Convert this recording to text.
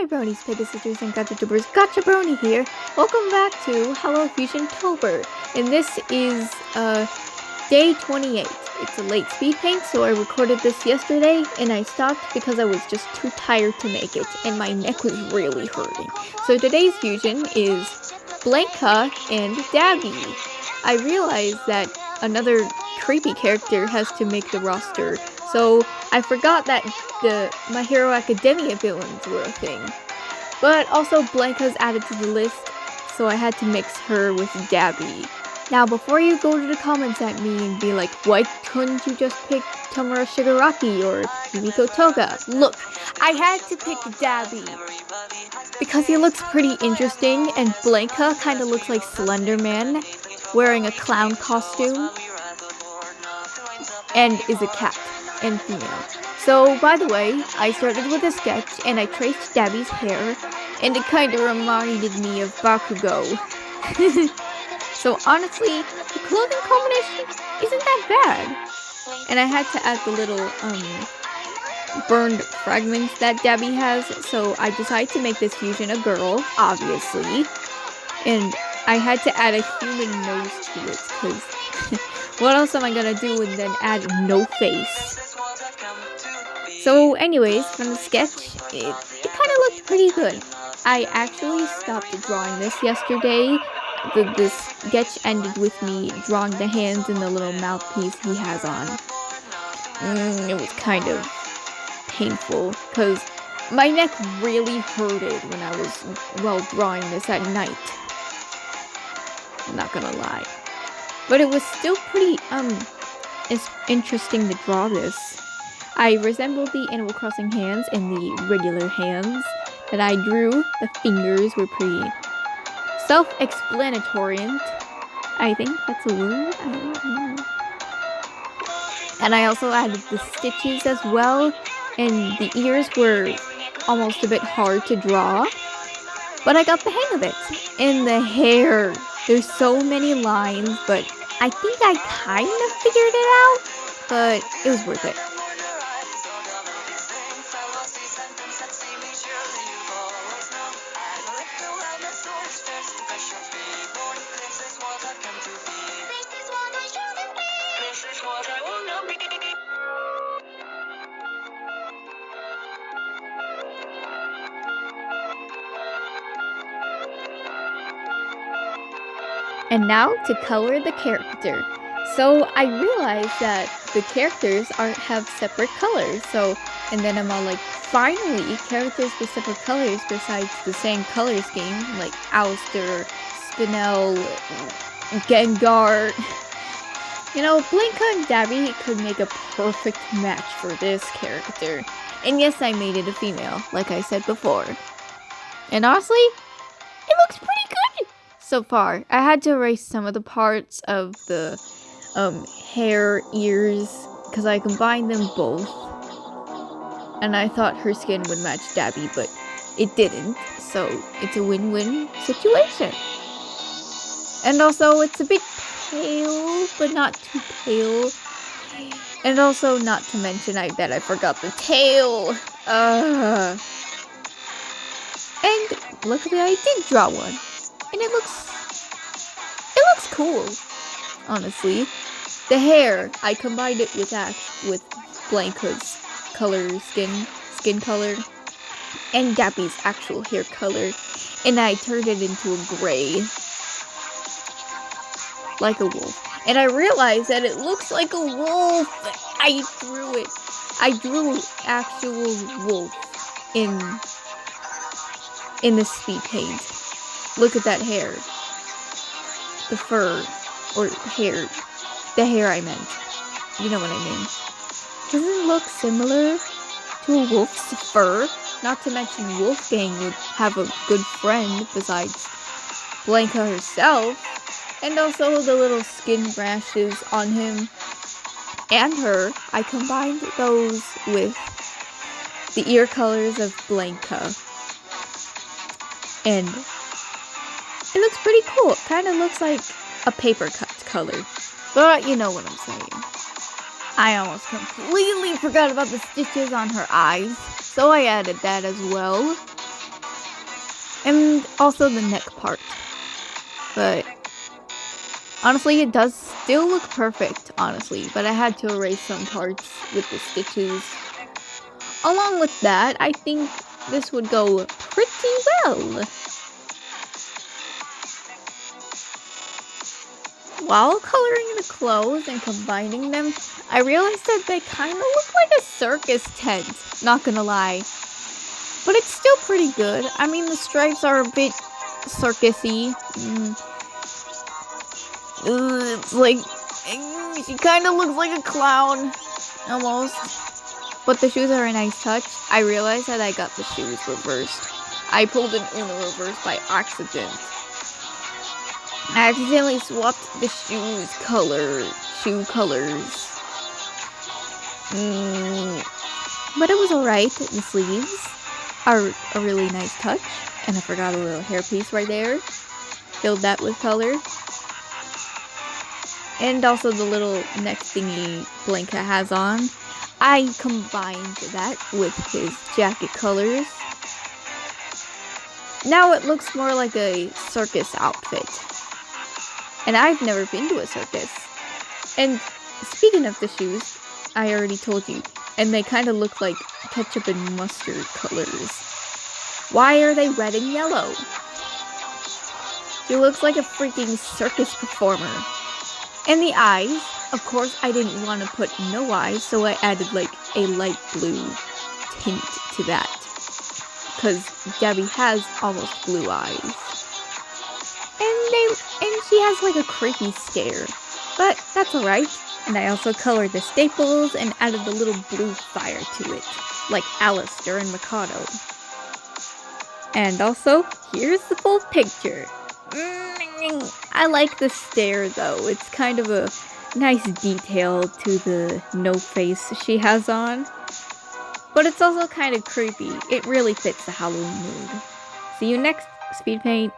my bronies, Pega sisters, and Gacha tubers. Gacha Brony here. Welcome back to Hello Fusion Tober. And this is day 28. It's a late speed paint, so I recorded this yesterday and I stopped because I was just too tired to make it and my neck was really hurting. So today's fusion is Blanca and Dabi. I realized that another creepy character has to make the roster, so I forgot that the My Hero Academia villains were a thing. But also Blanca's added to the list, so I had to mix her with Dabi. Now before you go to the comments at me and be like, why couldn't you just pick Tomura Shigaraki or Himiko Toga? Look, I had to pick Dabi because he looks pretty interesting and Blanca kind of looks like Slender Man wearing a clown costume and is a cat and female. So, by the way, I started with a sketch and I traced Dabi's hair and it kind of reminded me of Bakugo. So honestly, the clothing combination isn't that bad. And I had to add the little burned fragments that Dabi has, so I decided to make this fusion a girl, obviously. And I had to add a human nose to it, because what else am I gonna do and then add no face? So anyways, from the sketch, it kind of looked pretty good. I actually stopped drawing this yesterday. This sketch ended with me drawing the hands and the little mouthpiece he has on. It was kind of painful, because my neck really hurted when I was, drawing this at night. I'm not gonna lie. But it was still pretty, interesting to draw this. I resembled the Animal Crossing hands and the regular hands that I drew. The fingers were pretty self-explanatory. I think that's a word. I don't know. And I also added the stitches as well. And the ears were almost a bit hard to draw. But I got the hang of it. And the hair. There's so many lines, but I think I kind of figured it out. But it was worth it. And now to color the character. So I realized that the characters have separate colors. And then I'm all like, finally, characters with separate colors besides the same color scheme, like Alistair, Spinel, Gengar. You know, Blanca and Dabi could make a perfect match for this character. And yes, I made it a female, like I said before. And honestly, it looks pretty good so far. I had to erase some of the parts of the hair, ears, because I combined them both. And I thought her skin would match Dabi, but it didn't. So it's a win-win situation. And also, it's a bit pale, but not too pale. And also, not to mention, I bet I forgot the tail. And luckily, I did draw one. And it looks cool, honestly. The hair, I combined it with Blanca's color, skin color, and Dabi's actual hair color, and I turned it into a gray, like a wolf. And I realized that it looks like a wolf. I drew it. I drew actual wolf in the speed paint. Look at that hair. The fur. Or hair. The hair I meant. You know what I mean. Doesn't it look similar to a wolf's fur? Not to mention Wolfgang would have a good friend besides Blanca herself. And also the little skin rashes on him and her. I combined those with the ear colors of Blanca. And it looks pretty cool. It kind of looks like a paper cut color. But you know what I'm saying. I almost completely forgot about the stitches on her eyes. So I added that as well. And also the neck part. But honestly, it does still look perfect, honestly. But I had to erase some parts with the stitches. Along with that, I think this would go pretty well. While coloring the clothes and combining them, I realized that they kind of look like a circus tent, not gonna lie. But it's still pretty good. I mean, the stripes are a bit circusy. It's like, she kind of looks like a clown, almost. But the shoes are a nice touch. I realized that I got the shoes reversed. I pulled an Uno reverse by accident. I accidentally swapped the shoe colors. But it was alright. The sleeves are a really nice touch. And I forgot a little hairpiece right there. Filled that with color. And also the little neck thingy Blanca has on. I combined that with his jacket colors. Now it looks more like a circus outfit. And I've never been to a circus. And speaking of the shoes, I already told you. And they kind of look like ketchup and mustard colors. Why are they red and yellow? He looks like a freaking circus performer. And the eyes, of course I didn't want to put no eyes, so I added like a light blue tint to that. Because Dabi has almost blue eyes. And she has like a creepy stare. But that's alright. And I also colored the staples and added the little blue fire to it. Like Alice during Mikado. And also, here's the full picture. I like the stare though. It's kind of a nice detail to the no face she has on. But it's also kind of creepy. It really fits the Halloween mood. See you next Speed Paint.